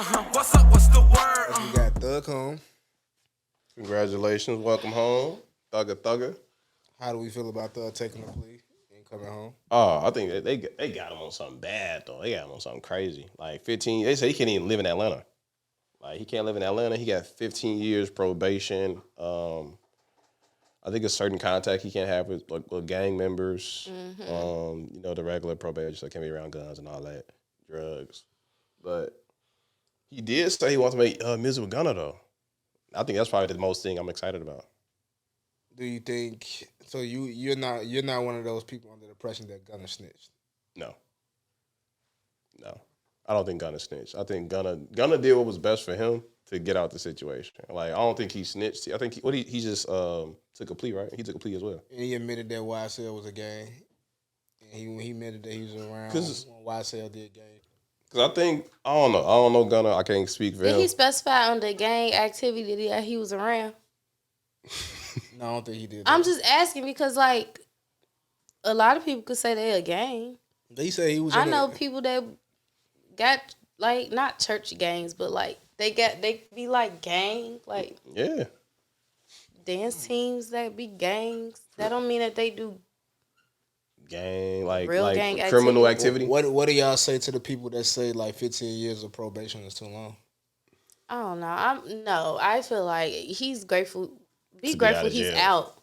What's up? What's the word? We got Thug home. Congratulations, welcome home, Thugger. How do we feel about Thug taking the plea and coming home? Oh, I think they got him on something bad though. They got him on something crazy. Like 15. They say he can't even live in Atlanta. Like he can't live in Atlanta. He got 15 years probation. I think a certain contact he can't have with gang members. The regular probation, so can't be around guns and all that, drugs. But he did say he wants to make music with Gunna though. I think that's probably the most thing I'm excited about. Do you think so? You're not one of those people under the impression that Gunna snitched. No, I don't think Gunna snitched. I think Gunna did what was best for him to get out the situation. Like I don't think he snitched. I think he just took a plea, right? He took a plea as well. And he admitted that YSL was a gang. And he admitted that he was around when YSL did gang. Because I don't know Gunna. I can't speak for him. Did he specify on the gang activity that he was around? No, I don't think he did that. I'm just asking because, like, a lot of people could say they're a gang. They say he was. I know people that got, like, not church gangs, but, like, they be, like, gang, like, yeah, dance teams that be gangs. That don't mean that they do gang, like gang criminal activity. What do y'all say to the people that say like 15 years of probation is too long? I don't know. I feel like he's grateful. Be grateful he's out.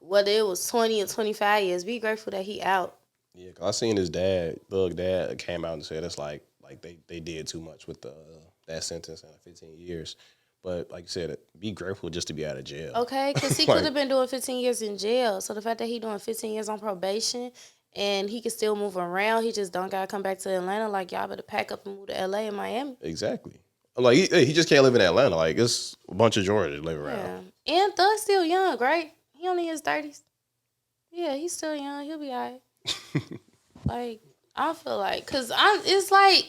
Whether it was 20 or 25 years, be grateful that he out. Yeah, cause I seen his dad, Thug dad, came out and said it's like they did too much with that sentence and 15 years. But like you said, be grateful just to be out of jail. Okay, because he could have been doing 15 years in jail. So the fact that he doing 15 years on probation and he can still move around, he just don't got to come back to Atlanta. Like, y'all better pack up and move to L.A. and Miami. Exactly. Like, he just can't live in Atlanta. Like, it's a bunch of Georgia live around. Yeah. And Thug's still young, right? He only in his 30s. Yeah, he's still young. He'll be all right. Like, I feel like, because it's like,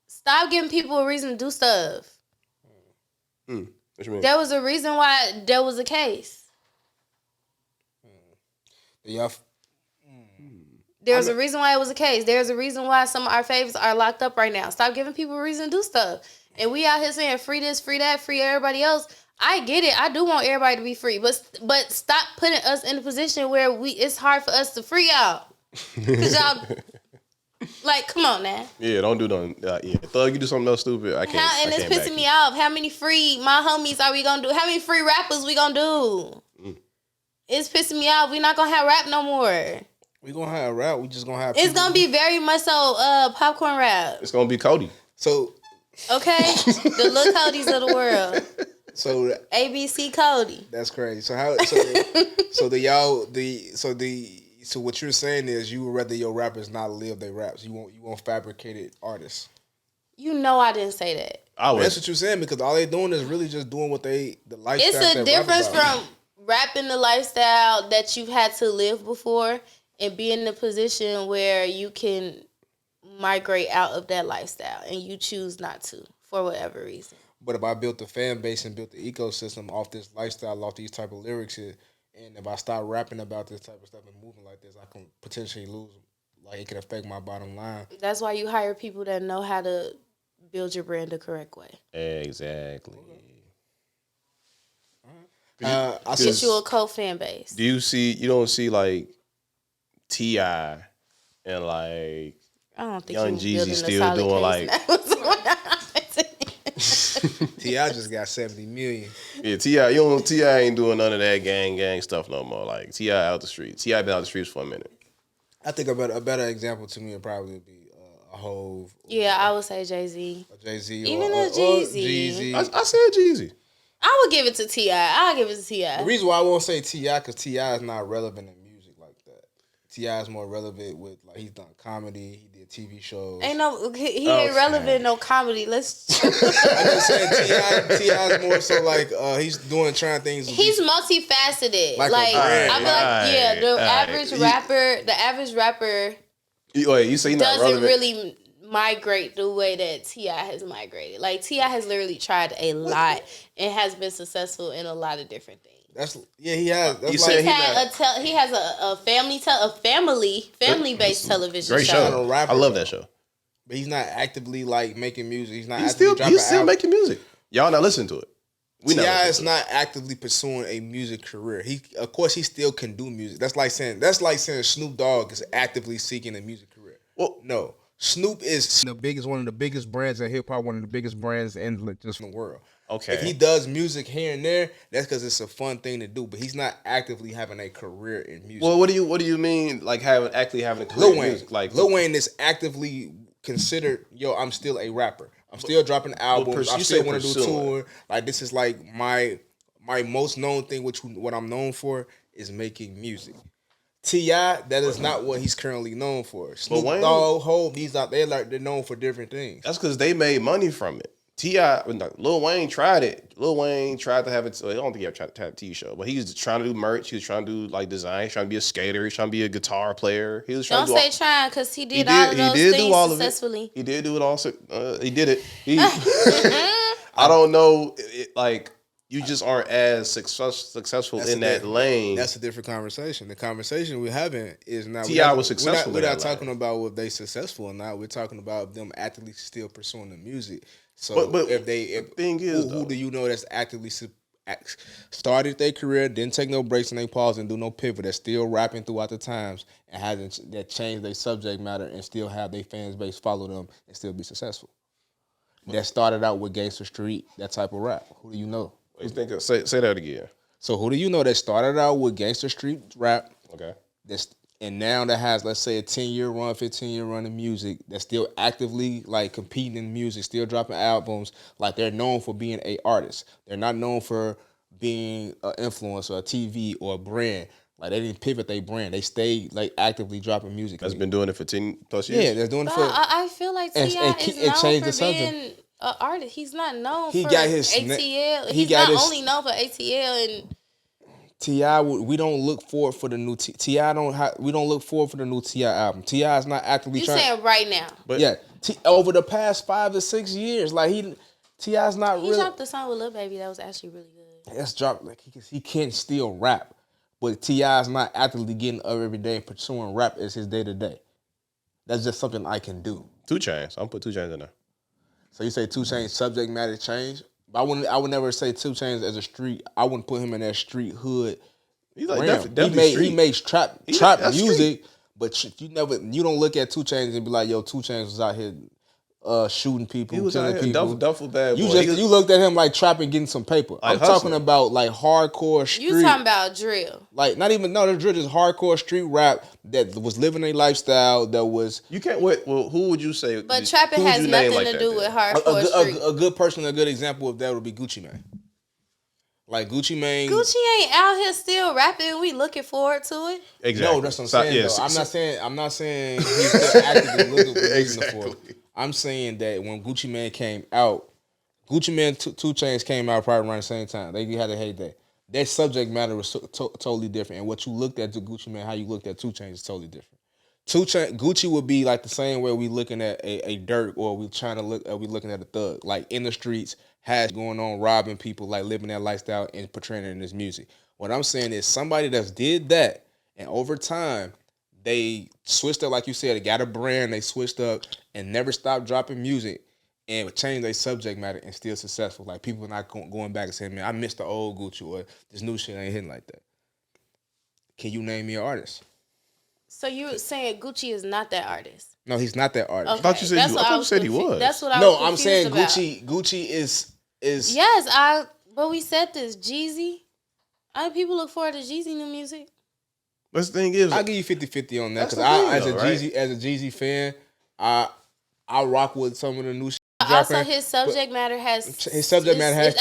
stop giving people a reason to do stuff. What you mean? There was a reason why there was a case. There's a reason why it was a case. There's a reason why some of our favorites are locked up right now. Stop giving people a reason to do stuff. And we out here saying free this, free that, free everybody else. I get it. I do want everybody to be free. But stop putting us in a position where it's hard for us to free y'all. Because y'all... Like, come on now. Yeah, don't do nothing. Thug, you do something else stupid. I can't. And it's pissing me off. How many free my homies are we gonna do? How many free rappers we gonna do? It's pissing me off. We not gonna have rap no more. We gonna have rap. We just gonna have. It's gonna be very much so popcorn rap. It's gonna be Cody. So. Okay, the little Codys of the world. So ABC Cody. That's crazy. So what you're saying is you would rather your rappers not live their raps. You want fabricated artists. You know I didn't say that. That's what you're saying because all they doing is really just doing what the lifestyle. It's a difference from rapping the lifestyle that you've had to live before and be in the position where you can migrate out of that lifestyle and you choose not to for whatever reason. But if I built the fan base and built the ecosystem off this lifestyle, off these type of lyrics here, and if I start rapping about this type of stuff and moving like this, I can potentially lose. Like, it can affect my bottom line. That's why you hire people that know how to build your brand the correct way. Exactly. Get you a co-fan base. You don't see, like, T.I. and, like, I don't think Young Jeezy still doing, like... T.I. just got 70 million. Yeah, T.I. ain't doing none of that gang stuff no more. Like, T.I. out the streets. T.I. been out the streets for a minute. I think a better example to me would probably be a Hove. Yeah, I would say Jay-Z. A Jay-Z. Even a Jeezy. I said Jeezy. I would give it to T.I. I'll give it to T.I. The reason why I won't say T.I. because T.I. is not relevant in music like that. T.I. is more relevant with, like, he's done comedy, he did TV shows. He ain't relevant in no comedy. Let's... I'm just saying T.I. is more so like, he's trying things. He's multifaceted. I feel like, the average rapper you say not doesn't relevant. really migrate the way that T.I. has migrated. Like, T.I. has literally tried a lot and has been successful in a lot of different things. He has. He has a family-based television Great show. I love that show. But he's not actively like making music. He's not He's actively dropping still albums. making music. Y'all not listening to it. T.I. is not actively pursuing a music career. Of course, he still can do music. That's like saying Snoop Dogg is actively seeking a music career. Well, No, Snoop is one of the biggest brands in hip hop, one of the biggest brands in the world. Okay. If he does music here and there, that's because it's a fun thing to do. But he's not actively having a career in music. Well, what do you mean like having a career in music? Like Lil Wayne is actively considered. I'm still a rapper. I'm still dropping albums. I still want to do tour. Like this is like my most known thing. What I'm known for is making music. T.I., that is not what he's currently known for. Snoop Dogg, Hope, they're known for different things. That's because they made money from it. T.I., Lil Wayne tried it. Lil Wayne tried to have it. I don't think he ever tried to have a TV show, but he was trying to do merch. He was trying to do like design. He was trying to be a skater. He was trying to be a guitar player. He was trying Don't to say trying because he did all of those things successfully. He did do it all. He did it. I don't know. Like you just aren't as successful in that lane. That's a different conversation. The conversation we're having is not T.I. was successful. We're not talking about whether they successful or not. We're talking about them actively still pursuing the music. So but who do you know that's actively started their career, didn't take no breaks and they pause and do no pivot, that's still rapping throughout the times and hasn't that changed their subject matter and still have their fans base follow them and still be successful? That started out with Gangsta Street, that type of rap. Who do you know? What do you think? Say that again. So who do you know that started out with Gangsta Street rap? Okay. And now that has, let's say, a 10-year run, 15-year run in music, that's still actively like competing in music, still dropping albums. Like they're known for being a artist. They're not known for being an influencer, a TV or a brand. Like they didn't pivot their brand. They stayed like actively dropping music. That's been doing it for 10 plus years. Yeah, they're doing it for. I feel like T.I. is known for being an artist. He's not known for ATL. He's not only known for ATL and. T.I., we don't look forward for the new T.I. We don't look forward for the new T.I. album. T.I. is not actively trying. You saying right now? But yeah, over the past 5 to 6 years, like T.I. is not really. He dropped the song with Lil Baby that was actually really good. That's dropped like he can't still rap, but T.I. is not actively getting up every day and pursuing rap as his day to day. That's just something I can do. 2 Chainz. I'm put 2 Chainz in there. So you say 2 Chainz subject matter change? I would never say 2 Chainz as a street. I wouldn't put him in that street hood. He's like definitely he makes trap music, but you don't look at 2 Chainz and be like, yo, 2 Chainz was out here shooting people, he was killing out here, people. duffel bad boy. You looked at him like trapping, getting some paper. Like I'm talking about like hardcore street. You talking about drill? Like the drill is hardcore street rap that was living a lifestyle that was. You can't. Well, who would you say? But trapping has nothing to do with hardcore street. A good person, a good example of that would be Gucci Mane. Like Gucci Mane. Gucci ain't out here still rapping. We looking forward to it. Exactly. No, that's what I'm saying. Though. I'm not saying he's still actively looking for it. I'm saying that when Gucci Mane came out, Gucci Mane 2 Chainz came out probably around the same time. They had a heyday. Their subject matter was totally different, and what you looked at to Gucci Mane, how you looked at 2 Chainz is totally different. Gucci would be like the same way we looking at a Dirk, or we looking at a thug, like in the streets, has going on, robbing people, like living that lifestyle and portraying it in his music. What I'm saying is somebody that's did that, and over time, they switched up, like you said, they got a brand, they switched up and never stopped dropping music and changed their subject matter and still successful. Like people are not going back and saying, man, I miss the old Gucci or this new shit ain't hitting like that. Can you name me an artist? So you're saying Gucci is not that artist? No, he's not that artist. Okay. I thought you said he was. That's what I was I'm saying about. Gucci is Yes, but we said this, Jeezy. People look forward to Jeezy new music. But the thing is, I'll give you 50-50 on that because as a Jeezy fan, I rock with some of the new shit. Also, his subject matter has changed.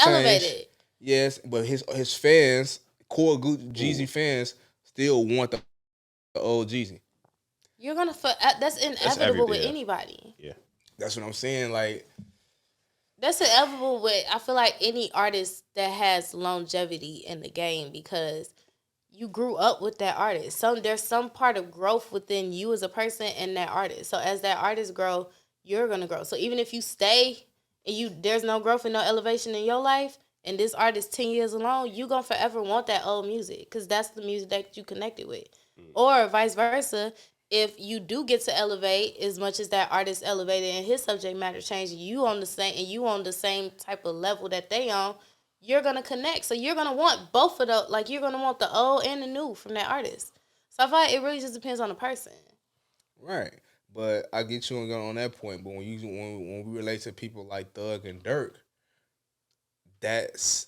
Elevated. Yes, but his fans, core Jeezy fans, still want the old Jeezy. You're gonna that's inevitable with anybody. Yeah, that's what I'm saying. Like that's inevitable with I feel like any artist that has longevity in the game because you grew up with that artist. There's some part of growth within you as a person and that artist. So as that artist grow, you're gonna grow. So even if you stay and there's no growth and no elevation in your life, and this artist 10 years alone, you gonna forever want that old music because that's the music that you connected with. Or vice versa, if you do get to elevate as much as that artist elevated and his subject matter changed, you on the same type of level that they on, you're gonna connect. So you're gonna want both of those. Like you're gonna want the old and the new from that artist. So I feel like it really just depends on the person. Right. But I get you on that point. But when we relate to people like Thug and Dirk, that's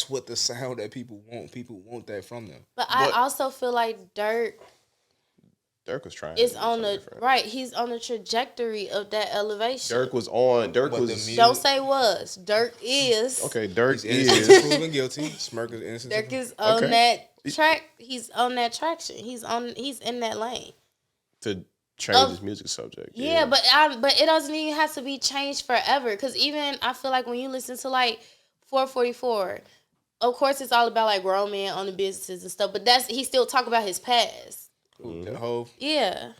what the sound that people want. People want that from them. But I also feel like Dirk was trying. is on the right. He's on the trajectory of that elevation. Dirk was. Don't say was. Dirk is. Okay, Dirk He's is proven guilty. Smirk is innocent. Dirk is on that track. He's on that traction. He's in that lane. To change his music subject. Yeah, but it doesn't even have to be changed forever. Because even I feel like when you listen to like 444, of course it's all about like grown men owning businesses and stuff. But he still talk about his past. Yeah.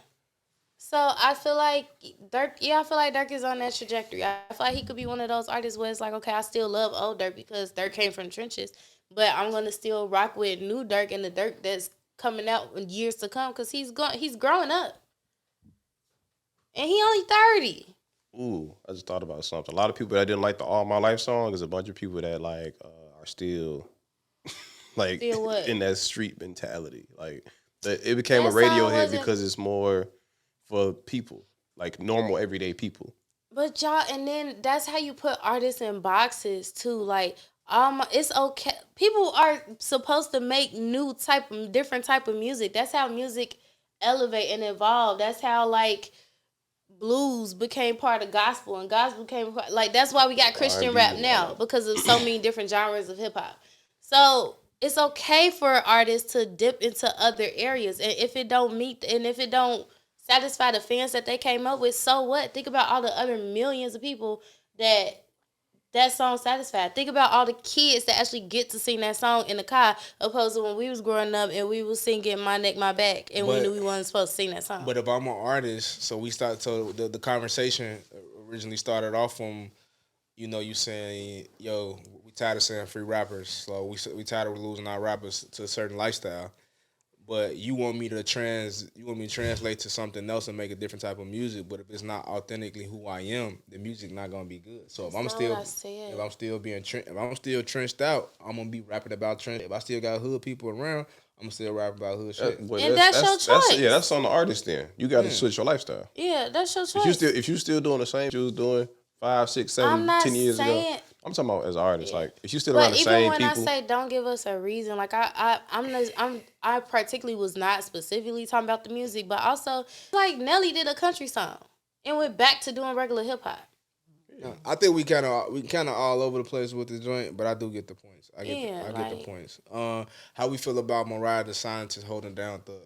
So I feel like Dirk. Yeah, I feel like Dirk is on that trajectory. I feel like he could be one of those artists where it's like, okay, I still love old Dirk because Dirk came from the trenches, but I'm gonna still rock with new Dirk and the Dirk that's coming out in years to come because he's growing up, and he only 30. Ooh, I just thought about something. A lot of people that didn't like the All My Life song is a bunch of people that like are still like in that street mentality. Like it became a radio hit because it's more for people, like normal everyday people. But y'all, and then that's how you put artists in boxes too. Like, it's okay. People are supposed to make different type of music. That's how music elevate and evolve. That's how like blues became part of gospel, and gospel became like that's why we got Christian rap now because of so many different genres of hip hop. So it's okay for artists to dip into other areas, and if it don't satisfy the fans that they came up with, so what? Think about all the other millions of people that song satisfied. Think about all the kids that actually get to sing that song in the car, opposed to when we was growing up and we was singing My Neck, My Back, and we knew we wasn't supposed to sing that song. But if I'm an artist, so the conversation originally started off from, you saying, yo, we tired of saying free rappers, so we tired of losing our rappers to a certain lifestyle. But you want me to translate to something else and make a different type of music. But if it's not authentically who I am, the music not gonna be good. So if I'm still trenched out, I'm gonna be rapping about trench. If I still got hood people around, I'm gonna still rap about hood shit. And that's your choice. That's on the artist then. You got to switch your lifestyle. Yeah, that's your choice. If you still doing the same you was doing 5, 6, 7, 10 years ago. I'm talking about as an artist. Yeah. Like if you still around the same people. But even when I say don't give us a reason, like I particularly was not specifically talking about the music, but also like Nelly did a country song and went back to doing regular hip hop. Yeah. I think we kind of all over the place with the joint, but I do get the points. I get the points. How we feel about Mariah the Scientist holding down Thug,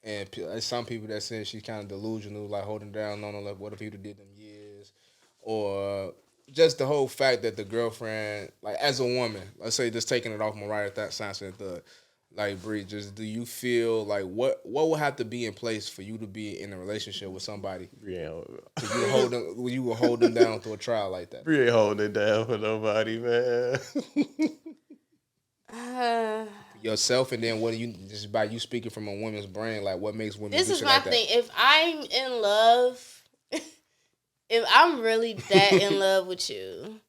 and some people that say she's kind of delusional, like holding down on like what if people did them years, or just the whole fact that the girlfriend, like as a woman, let's say just taking it off Mariah the Scientist and Thug, like Bree, just do you feel like what would have to be in place for you to be in a relationship with somebody? Yeah, you will hold them down to a trial like that. Bree ain't holding it down for nobody, man. Yourself, and then what do you just by you speaking from a woman's brain, like what makes women? This do is shit my like thing. That? If I'm in love. If I'm really that in love with you,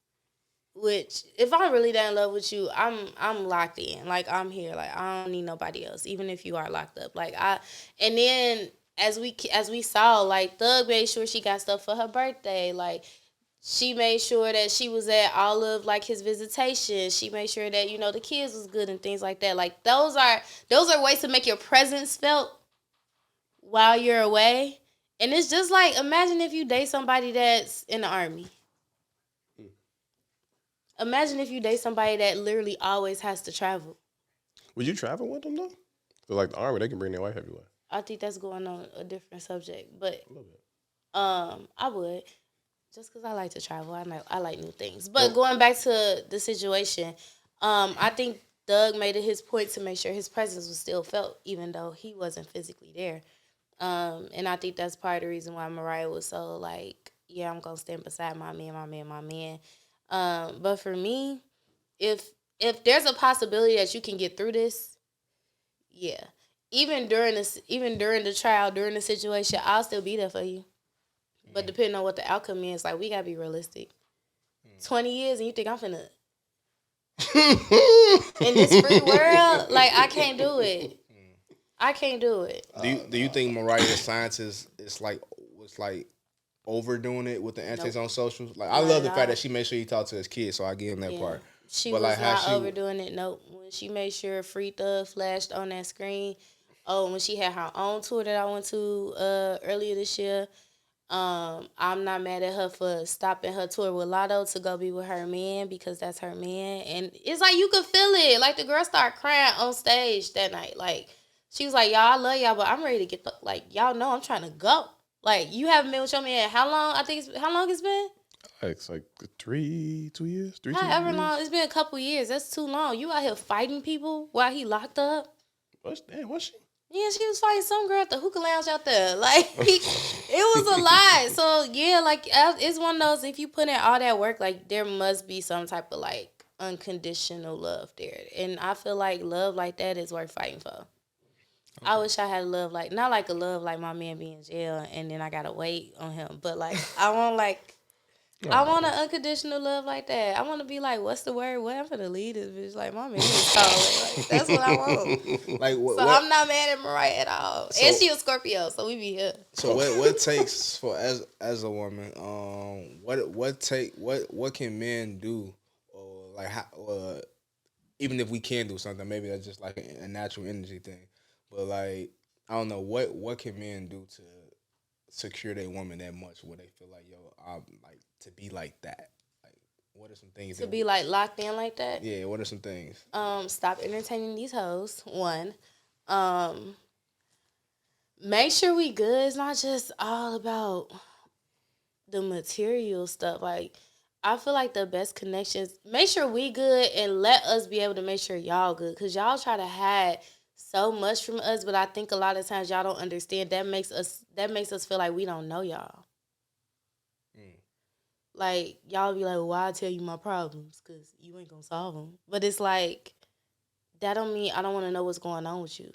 if I'm really that in love with you, I'm locked in. Like I'm here. Like I don't need nobody else. Even if you are locked up. And then as we saw, like Thug made sure she got stuff for her birthday. Like she made sure that she was at all of like his visitations. She made sure that the kids was good and things like that. Like those are ways to make your presence felt while you're away. And it's just like, imagine if you date somebody that's in the Army. Imagine if you date somebody that literally always has to travel. Would you travel with them, though? Because, like, the Army, they can bring their wife everywhere. I think that's going on a different subject. But I would. Just because I like to travel. I like new things. But going back to the situation, I think Doug made it his point to make sure his presence was still felt, even though he wasn't physically there. And I think that's part of the reason why Mariah was so like, yeah, I'm gonna stand beside my man. But for me, if there's a possibility that you can get through this, yeah. even during the trial, during the situation, I'll still be there for you. But depending on what the outcome is, like, we gotta be realistic. 20 years and you think I'm finna in this free world? Like, I can't do it. I can't do it. Do you think Mariah the Scientist was like overdoing it with the antics on socials? Like, I love the fact that she made sure he talked to his kids, so I give him that part. She but was like, not overdoing it. Nope. When she made sure Free Thug flashed on that screen. Oh, when she had her own tour that I went to earlier this year. I'm not mad at her for stopping her tour with Lotto to go be with her man because that's her man. And it's like you could feel it. Like, the girl started crying on stage that night. Like, she was like, y'all, I love y'all, but I'm ready to get y'all know I'm trying to go. Like, you haven't been with your man how long? How long it's been? It's like 2 years. However long. It's been a couple years. That's too long. You out here fighting people while he locked up? Was she? Yeah, she was fighting some girl at the hookah lounge out there. Like, it was a lot. So, yeah, like, it's one of those, if you put in all that work, like, there must be some type of, like, unconditional love there. And I feel like love like that is worth fighting for. Okay. I wish I had love like, not like a love like my man be in jail and then I got to wait on him. But, like, I want, like, I want an unconditional love like that. I want to be like, what's the word? What I'm finna leave this bitch? Like, my man is calling. Like, that's what I want. Like, I'm not mad at Mariah at all. So, and she a Scorpio, so we be here. So what takes for as a woman? What can men do, or like how, even if we can do something, maybe that's just like a natural energy thing. But like, I don't know what can men do to secure their woman that much where they feel like, yo, I'm like to be like that. Like, what are some things to be like locked in like that? Yeah, what are some things? Stop entertaining these hoes. One, make sure we good. It's not just all about the material stuff. Like, I feel like the best connections, make sure we good and let us be able to make sure y'all good. Because y'all try to hide so much from us, but I think a lot of times y'all don't understand. That makes us feel like we don't know y'all. Like, y'all be like, well, why I tell you my problems? Because you ain't going to solve them. But it's like, that don't mean I don't want to know what's going on with you.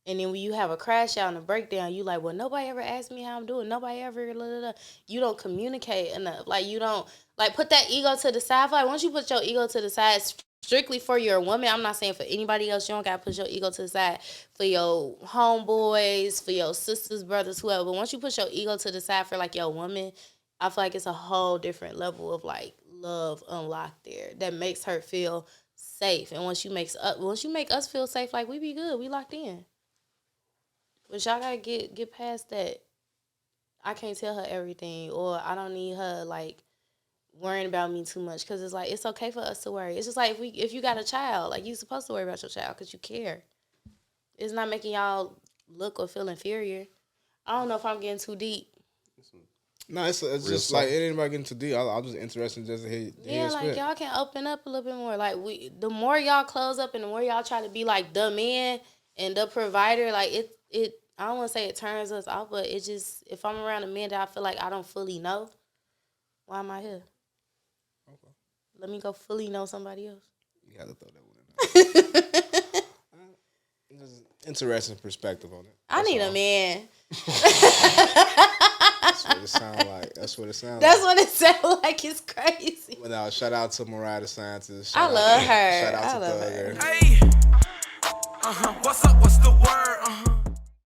And then when you have a crash out and a breakdown, you like, well, nobody ever asked me how I'm doing. Nobody ever, blah, blah, blah. You don't communicate enough. Like, you don't, like, put that ego to the side. Like, once you put your ego to the side, strictly for your woman, I'm not saying for anybody else, you don't got to put your ego to the side. For your homeboys, for your sisters, brothers, whoever. But once you put your ego to the side for, like, your woman, I feel like it's a whole different level of, like, love unlocked there that makes her feel safe. And once you make us feel safe, like, we be good. We locked in. But y'all gotta get past that. I can't tell her everything, or I don't need her, like, worrying about me too much. Because it's like, it's okay for us to worry. It's just like if you got a child, like, you're supposed to worry about your child because you care. It's not making y'all look or feel inferior. I don't know if I'm getting too deep. No, it's just like, it ain't about getting too deep. I'm just interested just to hear. Yeah, like, y'all can open up a little bit more. Like, the more y'all close up and the more y'all try to be like the man and the provider, like, it I don't want to say it turns us off, but it just, if I'm around a man that I feel like I don't fully know, why am I here? Okay. Let me go fully know somebody else. You gotta throw that one in there. Just interesting perspective on it. I need a man. That's what it sounds like. That's what it sounds like. It's crazy. But now, shout out to Mariah the Scientist. I love her. Shout out to Thugger. Hey, what's up? What's the word?